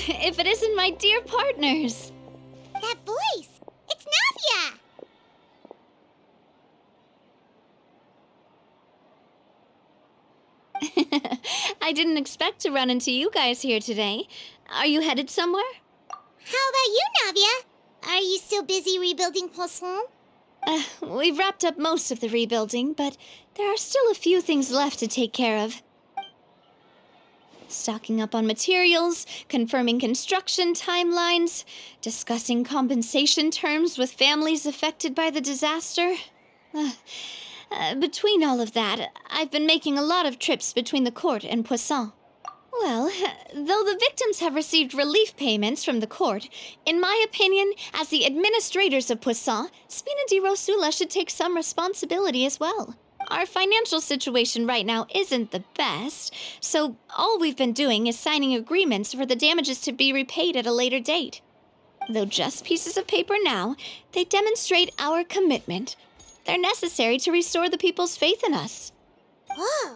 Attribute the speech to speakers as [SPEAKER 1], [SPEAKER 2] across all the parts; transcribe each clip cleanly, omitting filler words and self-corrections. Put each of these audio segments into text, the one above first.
[SPEAKER 1] if it isn't my dear partners.
[SPEAKER 2] That voice! It's Navia!
[SPEAKER 1] I didn't expect to run into you guys here today. Are you headed somewhere?
[SPEAKER 2] How about you, Navia? Are you still busy rebuilding Poisson?
[SPEAKER 1] We've wrapped up most of the rebuilding, but there are still a few things left to take care of. Stocking up on materials, confirming construction timelines, discussing compensation terms with families affected by the disaster. Between all of that, I've been making a lot of trips between the court and Poisson. Well, though the victims have received relief payments from the court, in my opinion, as the administrators of Poisson, Spina di Rosula should take some responsibility as well. Our financial situation right now isn't the best, so all we've been doing is signing agreements for the damages to be repaid at a later date. Though just pieces of paper now, they demonstrate our commitment. They're necessary to restore the people's faith in us.
[SPEAKER 2] Whoa!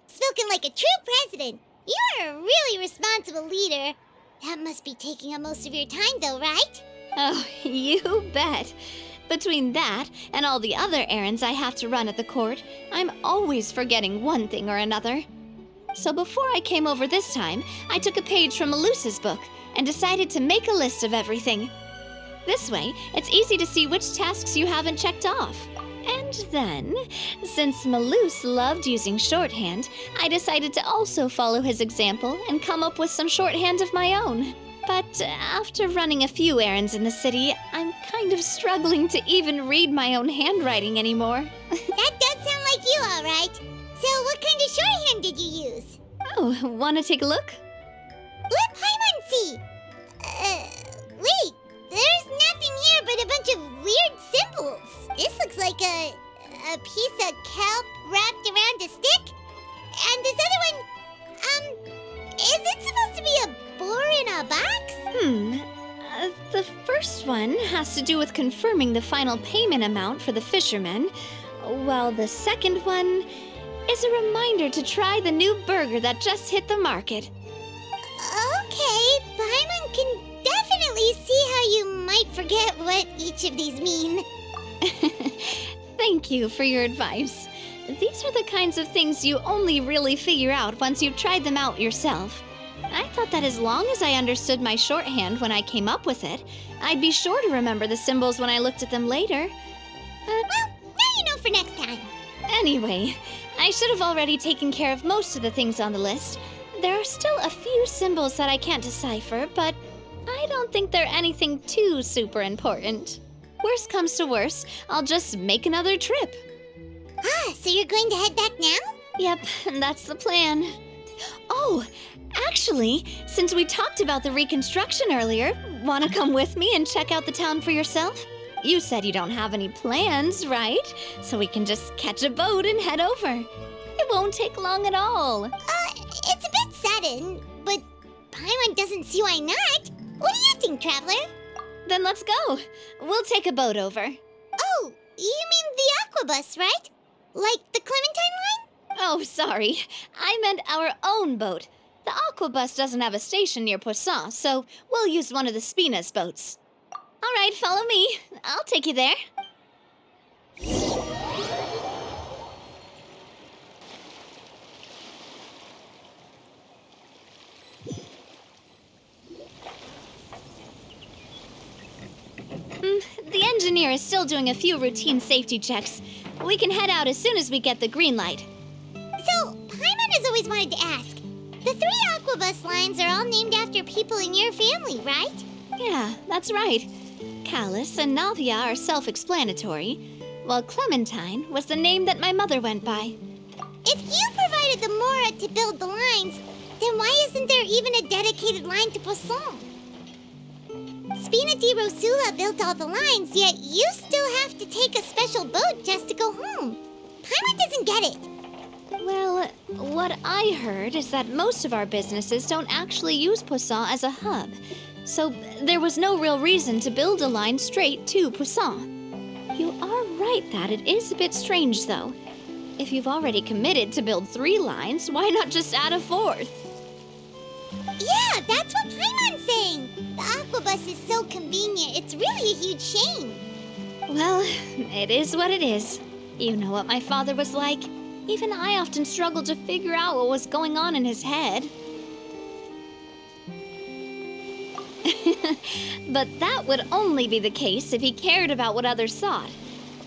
[SPEAKER 2] Spoken like a true president. You're a really responsible leader. That must be taking up most of your time, though, right?
[SPEAKER 1] Oh, you bet. Between that and all the other errands I have to run at the court, I'm always forgetting one thing or another. So before I came over this time, I took a page from Melusa's book and decided to make a list of everything. This way, it's easy to see which tasks you haven't checked off. And then, since Melus loved using shorthand, I decided to also follow his example and come up with some shorthand of my own. But after running a few errands in the city, I'm kind of struggling to even read my own handwriting anymore.
[SPEAKER 2] That does sound like you, all right. So what kind of shorthand did you use?
[SPEAKER 1] Oh, want to take a look?
[SPEAKER 2] Let Paimon see. Wait, there's nothing here but a bunch of weird symbols. This looks like a piece of kelp wrapped around a stick. And this other one, is it supposed to be a boar in a box?
[SPEAKER 1] The first one has to do with confirming the final payment amount for the fishermen, while the second one is a reminder to try the new burger that just hit the market.
[SPEAKER 2] Okay, Paimon can definitely see how you might forget what each of these mean.
[SPEAKER 1] Thank you for your advice. These are the kinds of things you only really figure out once you've tried them out yourself. I thought that as long as I understood my shorthand when I came up with it, I'd be sure to remember the symbols when I looked at them later.
[SPEAKER 2] Well, now you know for next time.
[SPEAKER 1] Anyway, I should have already taken care of most of the things on the list. There are still a few symbols that I can't decipher, but I don't think they're anything too super important. Worst comes to worst, I'll just make another trip.
[SPEAKER 2] So you're going to head back now?
[SPEAKER 1] Yep, that's the plan. Oh, actually, since we talked about the reconstruction earlier, want to come with me and check out the town for yourself? You said you don't have any plans, right? So we can just catch a boat and head over. It won't take long at all.
[SPEAKER 2] It's a bit sudden, but Paimon doesn't see why not. What do you think, Traveler?
[SPEAKER 1] Then let's go. We'll take a boat over.
[SPEAKER 2] Oh, you mean the Aquabus, right? Like the Clementine line?
[SPEAKER 1] Oh, sorry. I meant our own boat. The Aquabus doesn't have a station near Poisson, so we'll use one of the Spina's boats. All right, follow me. I'll take you there. The engineer is still doing a few routine safety checks. We can head out as soon as we get the green light.
[SPEAKER 2] So, Paimon has always wanted to ask. The 3 Aquabus lines are all named after people in your family, right?
[SPEAKER 1] Yeah, that's right. Callus and Navia are self-explanatory, while Clementine was the name that my mother went by.
[SPEAKER 2] If you provided the Mora to build the lines, then why isn't there even a dedicated line to Poisson? Spina di Rosula built all the lines, yet you still have to take a special boat just to go home. Paimon doesn't get it.
[SPEAKER 1] Well, what I heard is that most of our businesses don't actually use Poisson as a hub, so there was no real reason to build a line straight to Poisson. You are right that it is a bit strange, though. If you've already committed to build 3 lines, why not just add a 4th?
[SPEAKER 2] Yeah, that's what Paimon's saying. The aquabus is so convenient. It's really a huge shame.
[SPEAKER 1] Well, it is what it is. You know what my father was like. Even I often struggled to figure out what was going on in his head. But that would only be the case if he cared about what others thought.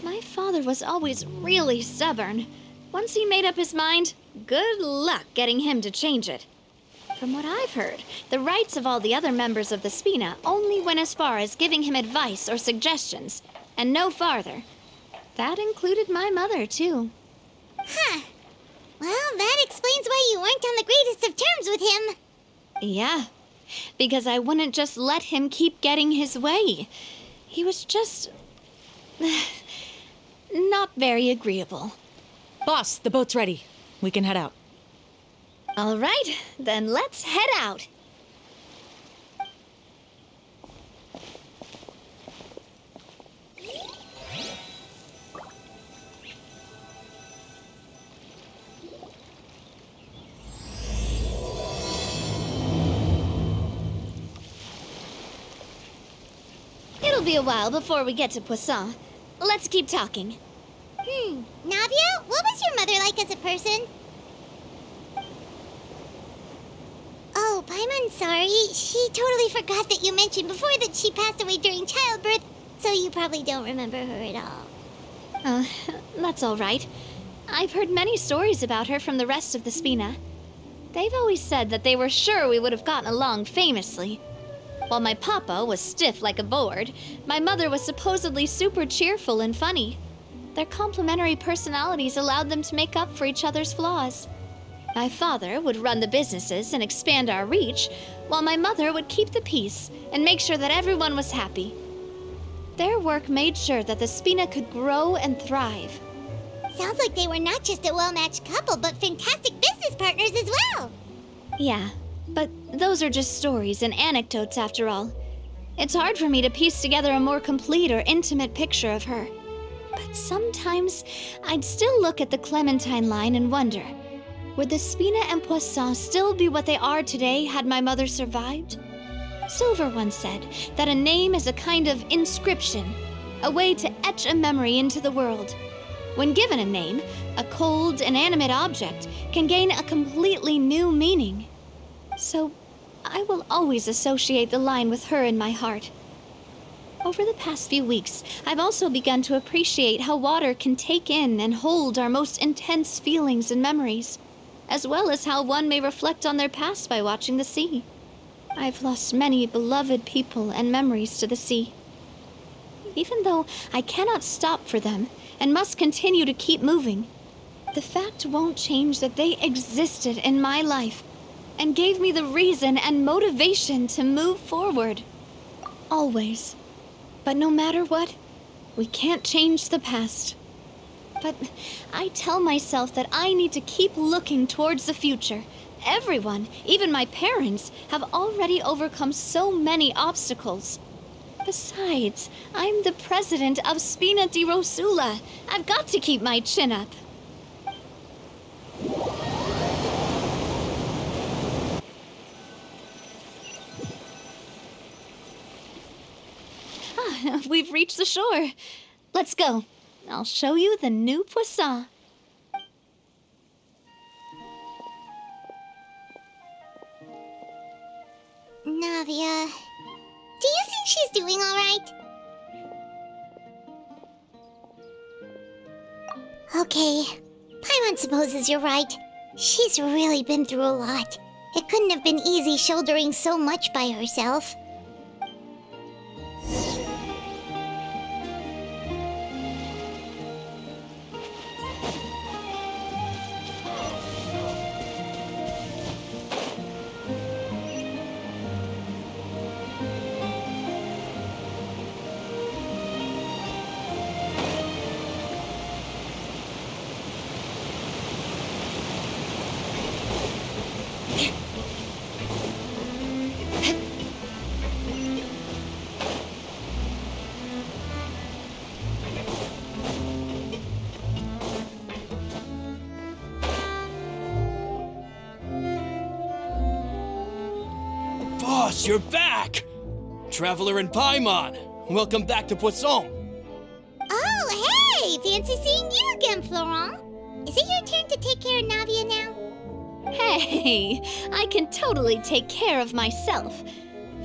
[SPEAKER 1] My father was always really stubborn. Once he made up his mind, good luck getting him to change it. From what I've heard, the rights of all the other members of the Spina only went as far as giving him advice or suggestions, and no farther. That included my mother, too.
[SPEAKER 2] Huh. Well, that explains why you weren't on the greatest of terms with him.
[SPEAKER 1] Yeah, because I wouldn't just let him keep getting his way. He was just... not very agreeable.
[SPEAKER 3] Boss, the boat's ready. We can head out.
[SPEAKER 1] All right, then let's head out. It'll be a while before we get to Poisson. Let's keep talking.
[SPEAKER 2] Navia, what was your mother like as a person? Oh, Paimon's sorry. She totally forgot that you mentioned before that she passed away during childbirth, so you probably don't remember her at all.
[SPEAKER 1] That's all right. I've heard many stories about her from the rest of the Spina. They've always said that they were sure we would have gotten along famously. While my papa was stiff like a board, my mother was supposedly super cheerful and funny. Their complementary personalities allowed them to make up for each other's flaws. My father would run the businesses and expand our reach, while my mother would keep the peace and make sure that everyone was happy. Their work made sure that the Spina could grow and thrive.
[SPEAKER 2] Sounds like they were not just a well-matched couple, but fantastic business partners as well.
[SPEAKER 1] Yeah, but those are just stories and anecdotes after all. It's hard for me to piece together a more complete or intimate picture of her. But sometimes I'd still look at the Clementine line and wonder, would the Spina and Poisson still be what they are today had my mother survived? Silver once said that a name is a kind of inscription, a way to etch a memory into the world. When given a name, a cold, inanimate object can gain a completely new meaning. So I will always associate the line with her in my heart. Over the past few weeks, I've also begun to appreciate how water can take in and hold our most intense feelings and memories, as well as how one may reflect on their past by watching the sea. I've lost many beloved people and memories to the sea. Even though I cannot stop for them and must continue to keep moving, the fact won't change that they existed in my life and gave me the reason and motivation to move forward. Always. But no matter what, we can't change the past. But I tell myself that I need to keep looking towards the future. Everyone, even my parents, have already overcome so many obstacles. Besides, I'm the president of Spina di Rosula. I've got to keep my chin up. We've reached the shore. Let's go. I'll show you the new Poisson.
[SPEAKER 2] Navia, do you think she's doing all right? Okay, Paimon supposes you're right. She's really been through a lot. It couldn't have been easy shouldering so much by herself.
[SPEAKER 4] Boss, you're back! Traveler and Paimon, welcome back to Poisson.
[SPEAKER 2] Oh, hey! Fancy seeing you again, Florent. Is it your turn to take care of Navia now?
[SPEAKER 1] Hey, I can totally take care of myself.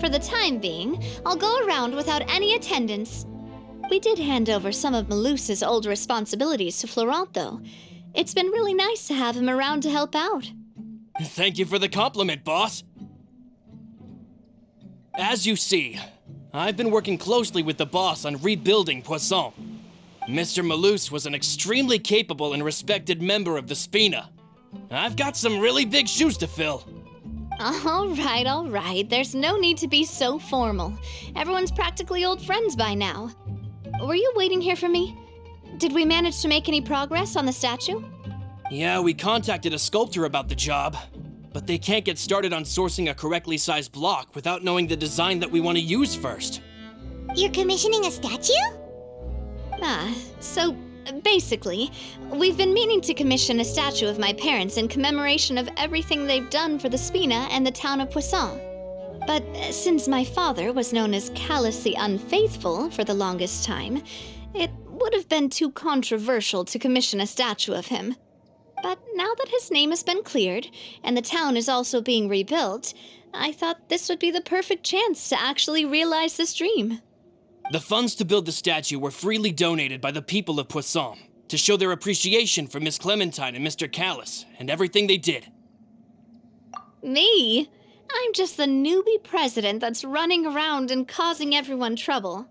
[SPEAKER 1] For the time being, I'll go around without any attendance. We did hand over some of Malus's old responsibilities to Florent, though. It's been really nice to have him around to help out.
[SPEAKER 4] Thank you for the compliment, boss. As you see, I've been working closely with the boss on rebuilding Poisson. Mr. Malus was an extremely capable and respected member of the Spina. I've got some really big shoes to fill.
[SPEAKER 1] All right. There's no need to be so formal. Everyone's practically old friends by now. Were you waiting here for me? Did we manage to make any progress on the statue?
[SPEAKER 4] Yeah, we contacted a sculptor about the job, but they can't get started on sourcing a correctly sized block without knowing the design that we want to use first.
[SPEAKER 2] You're commissioning a statue?
[SPEAKER 1] So basically, we've been meaning to commission a statue of my parents in commemoration of everything they've done for the Spina and the town of Poisson. But since my father was known as Callus the Unfaithful for the longest time, it would have been too controversial to commission a statue of him. But now that his name has been cleared, and the town is also being rebuilt, I thought this would be the perfect chance to actually realize this dream.
[SPEAKER 4] The funds to build the statue were freely donated by the people of Poisson to show their appreciation for Miss Clementine and Mr. Callus and everything they did.
[SPEAKER 1] Me? I'm just the newbie president that's running around and causing everyone trouble.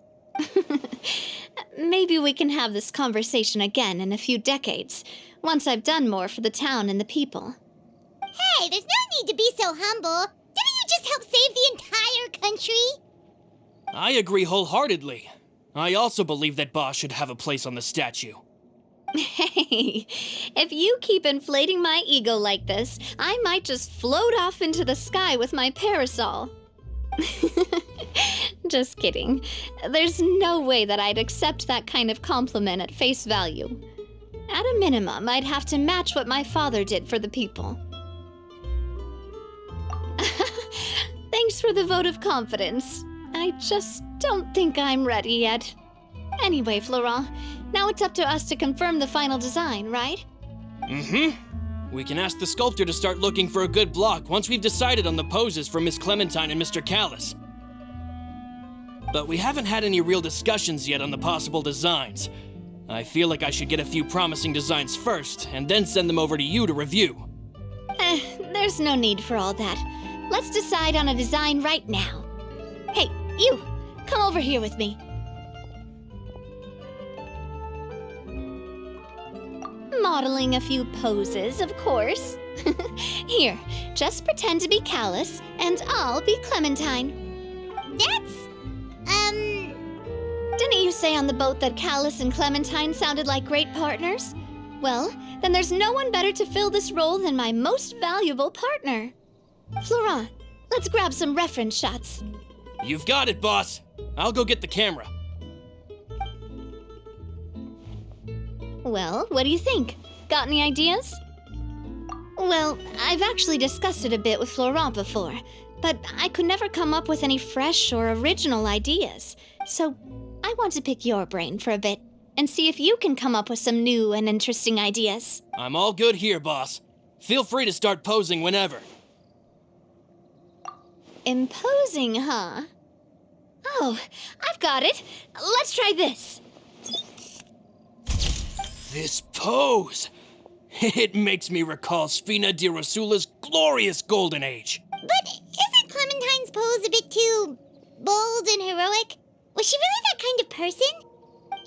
[SPEAKER 1] Maybe we can have this conversation again in a few decades, once I've done more for the town and the people.
[SPEAKER 2] Hey, there's no need to be so humble. Didn't you just help save the entire country?
[SPEAKER 4] I agree wholeheartedly. I also believe that Boss should have a place on the statue.
[SPEAKER 1] Hey, if you keep inflating my ego like this, I might just float off into the sky with my parasol. Just kidding. There's no way that I'd accept that kind of compliment at face value. At a minimum, I'd have to match what my father did for the people. Thanks for the vote of confidence. I just don't think I'm ready yet. Anyway, Florent, now it's up to us to confirm the final design, right?
[SPEAKER 4] We can ask the sculptor to start looking for a good block once we've decided on the poses for Miss Clementine and Mr. Callus. But we haven't had any real discussions yet on the possible designs. I feel like I should get a few promising designs first, and then send them over to you to review.
[SPEAKER 1] There's no need for all that. Let's decide on a design right now. Hey, you! Come over here with me. Modeling a few poses, of course. Here, just pretend to be Callus, and I'll be Clementine. Didn't you say on the boat that Callus and Clementine sounded like great partners? Well, then there's no one better to fill this role than my most valuable partner. Florent, let's grab some reference shots.
[SPEAKER 4] You've got it, boss. I'll go get the camera.
[SPEAKER 1] Well, what do you think? Got any ideas? Well, I've actually discussed it a bit with Florent before, but I could never come up with any fresh or original ideas. So I want to pick your brain for a bit and see if you can come up with some new and interesting ideas.
[SPEAKER 4] I'm all good here, boss. Feel free to start posing whenever.
[SPEAKER 1] Imposing, huh? Oh, I've got it. Let's try this.
[SPEAKER 4] This pose! It makes me recall Spina di Rosula's glorious golden age.
[SPEAKER 2] But isn't Clementine's pose a bit too bold and heroic? Was she really that kind of person?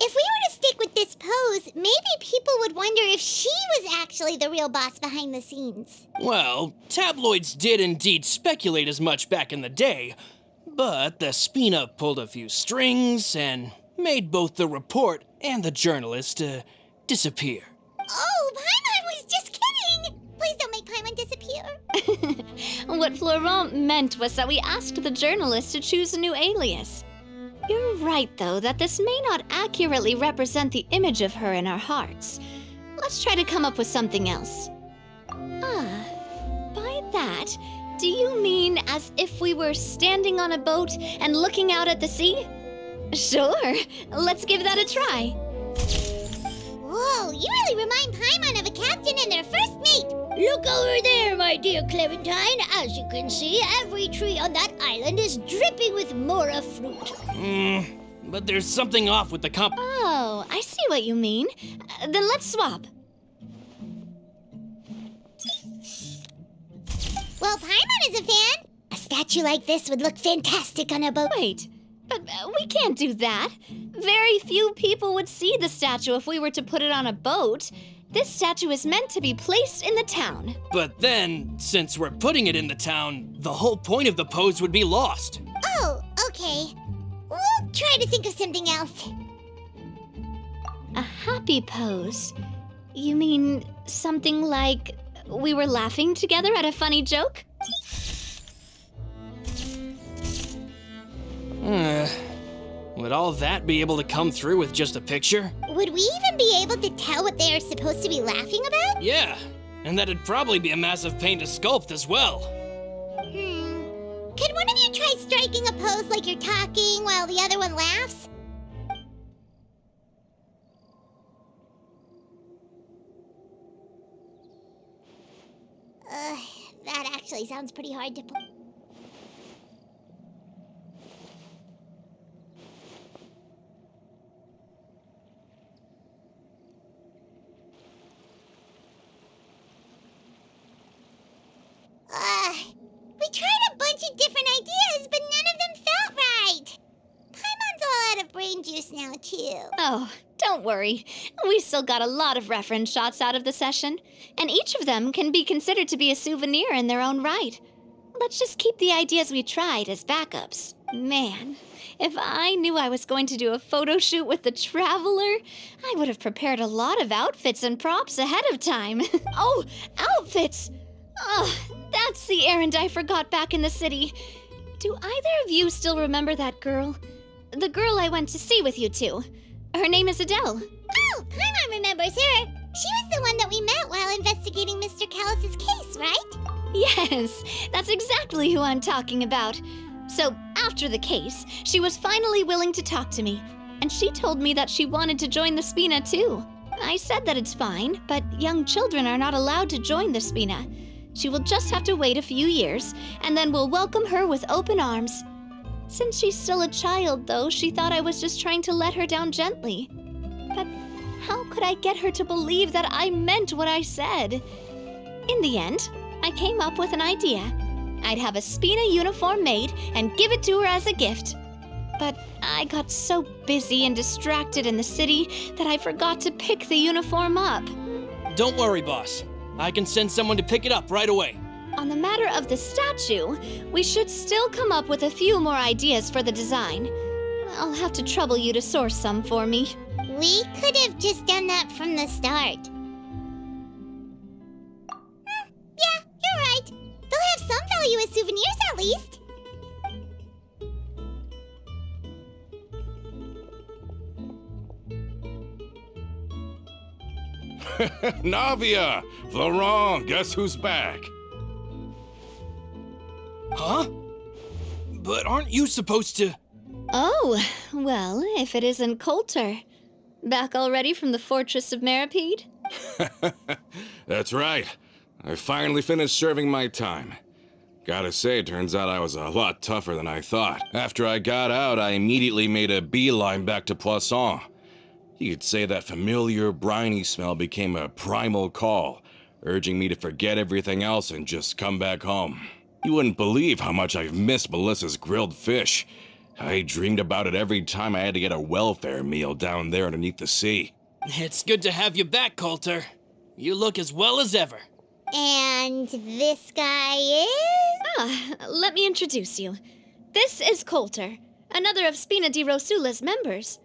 [SPEAKER 2] If we were to stick with this pose, maybe people would wonder if she was actually the real boss behind the scenes.
[SPEAKER 4] Well, tabloids did indeed speculate as much back in the day, but the Spina pulled a few strings and made both the report and the journalist disappear.
[SPEAKER 2] Oh, Paimon was just kidding! Please don't make Paimon disappear.
[SPEAKER 1] What Florent meant was that we asked the journalist to choose a new alias. You're right, though, that this may not accurately represent the image of her in our hearts. Let's try to come up with something else. By that, Do you mean as if we were standing on a boat and looking out at the sea? Sure, let's give that a try.
[SPEAKER 2] Whoa, you really remind Paimon of a captain and their first mate.
[SPEAKER 5] Look over there, my dear Clementine. As you can see, every tree on that island is dripping with mora fruit.
[SPEAKER 4] But there's something off with the
[SPEAKER 1] Oh, I see what you mean. Then let's swap.
[SPEAKER 2] Well, Paimon is a fan. A statue like this would look fantastic on a boat.
[SPEAKER 1] Wait, but we can't do that. Very few people would see the statue if we were to put it on a boat. This statue is meant to be placed in the town.
[SPEAKER 4] But then, since we're putting it in the town, the whole point of the pose would be lost.
[SPEAKER 2] Oh, okay. We'll try to think of something else.
[SPEAKER 1] A happy pose? You mean something like we were laughing together at a funny joke?
[SPEAKER 4] Would all that be able to come through with just a picture?
[SPEAKER 2] Would we even be able to tell what they are supposed to be laughing about?
[SPEAKER 4] Yeah, and that'd probably be a massive pain to sculpt as well.
[SPEAKER 2] Could one of you try striking a pose like you're talking while the other one laughs? That actually sounds pretty hard to pull. We tried a bunch of different ideas, but none of them felt right. Paimon's all out of brain juice now, too.
[SPEAKER 1] Oh, don't worry. We still got a lot of reference shots out of the session, and each of them can be considered to be a souvenir in their own right. Let's just keep the ideas we tried as backups. Man, if I knew I was going to do a photo shoot with the Traveler, I would have prepared a lot of outfits and props ahead of time. Oh, outfits! Oh, that's the errand I forgot back in the city. Do either of you still remember that girl? The girl I went to see with you two. Her name is Adele.
[SPEAKER 2] Oh, Paimon remembers her. She was the one that we met while investigating Mr. Callus's case, right?
[SPEAKER 1] Yes, that's exactly who I'm talking about. So, after the case, she was finally willing to talk to me, and she told me that she wanted to join the Spina too. I said that it's fine, but young children are not allowed to join the Spina. She will just have to wait a few years, and then we'll welcome her with open arms. Since she's still a child, though, she thought I was just trying to let her down gently. But how could I get her to believe that I meant what I said? In the end, I came up with an idea. I'd have a Spina uniform made and give it to her as a gift. But I got so busy and distracted in the city that I forgot to pick the uniform up.
[SPEAKER 4] Don't worry, boss. I can send someone to pick it up right away.
[SPEAKER 1] On the matter of the statue, we should still come up with a few more ideas for the design. I'll have to trouble you to source some for me.
[SPEAKER 2] We could have just done that from the start. Yeah, you're right. They'll have some value as souvenirs at least.
[SPEAKER 6] Navia! Florent, guess who's back?
[SPEAKER 4] Huh? But aren't you supposed to...
[SPEAKER 1] Oh, well, if it isn't Coulter. Back already from the Fortress of Meripede?
[SPEAKER 6] That's right. I finally finished serving my time. Gotta say, turns out I was a lot tougher than I thought. After I got out, I immediately made a beeline back to Poisson. You could say that familiar, briny smell became a primal call, urging me to forget everything else and just come back home. You wouldn't believe how much I've missed Melissa's grilled fish. I dreamed about it every time I had to get a welfare meal down there underneath the sea.
[SPEAKER 4] It's good to have you back, Coulter. You look as well as ever.
[SPEAKER 2] And this guy is?
[SPEAKER 1] Let me introduce you. This is Coulter, another of Spina di Rosula's members.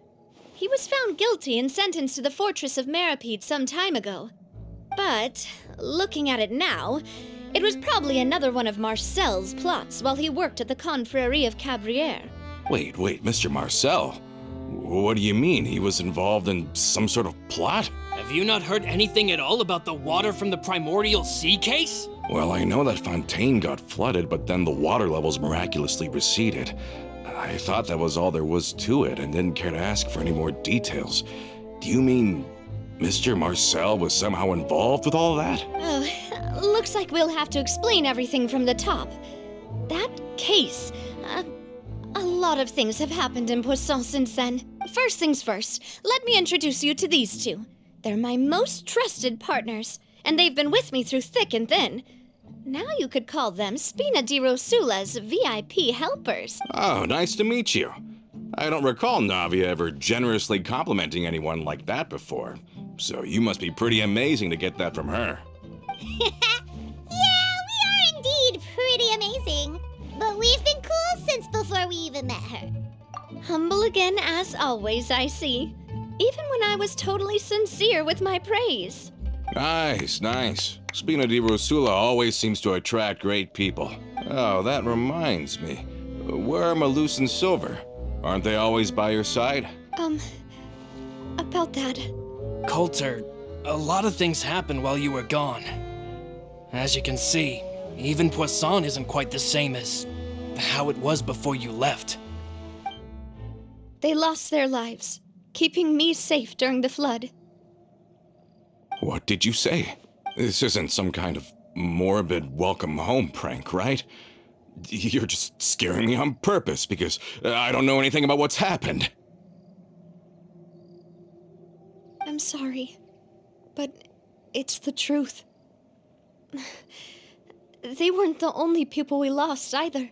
[SPEAKER 1] He was found guilty and sentenced to the Fortress of Meripede some time ago. But, looking at it now, it was probably another one of Marcel's plots while he worked at the Confrérie of Cabrières.
[SPEAKER 6] Wait, Mr. Marcel? What do you mean? He was involved in some sort of plot?
[SPEAKER 4] Have you not heard anything at all about the water from the primordial sea case?
[SPEAKER 6] Well, I know that Fontaine got flooded, but then the water levels miraculously receded. I thought that was all there was to it and didn't care to ask for any more details. Do you mean Mr. Marcel was somehow involved with all that?
[SPEAKER 1] Oh, looks like we'll have to explain everything from the top. That case, a lot of things have happened in Poisson since then. First things first, let me introduce you to these two. They're my most trusted partners, and they've been with me through thick and thin. Now you could call them Spina di Rosula's VIP helpers.
[SPEAKER 6] Oh, nice to meet you. I don't recall Navia ever generously complimenting anyone like that before, so you must be pretty amazing to get that from her.
[SPEAKER 2] Yeah, we are indeed pretty amazing. But we've been cool since before we even met her.
[SPEAKER 1] Humble again as always, I see. Even when I was totally sincere with my praise.
[SPEAKER 6] Nice, nice. Spina di Rosula always seems to attract great people. Oh, that reminds me. Where are Malus and Silver? Aren't they always by your side?
[SPEAKER 1] About that.
[SPEAKER 4] Coulter, a lot of things happened while you were gone. As you can see, even Poisson isn't quite the same as how it was before you left.
[SPEAKER 1] They lost their lives, keeping me safe during the flood.
[SPEAKER 6] What did you say? This isn't some kind of morbid welcome home prank, right? You're just scaring me on purpose because I don't know anything about what's happened.
[SPEAKER 1] I'm sorry, but it's the truth. They weren't the only people we lost either.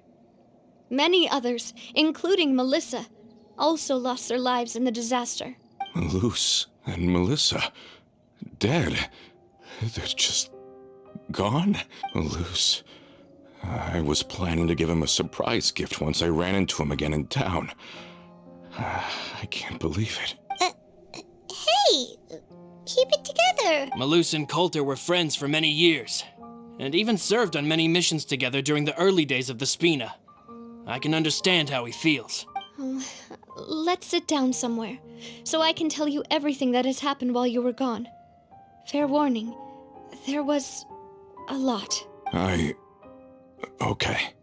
[SPEAKER 1] Many others, including Melissa, also lost their lives in the disaster.
[SPEAKER 6] Malus and Melissa, dead. They're just gone? Malus. I was planning to give him a surprise gift once I ran into him again in town. I can't believe it.
[SPEAKER 2] Hey, keep it together.
[SPEAKER 4] Malus and Coulter were friends for many years, and even served on many missions together during the early days of the Spina. I can understand how he feels.
[SPEAKER 1] Oh, let's sit down somewhere, so I can tell you everything that has happened while you were gone. Fair warning, there was a lot.
[SPEAKER 6] Okay.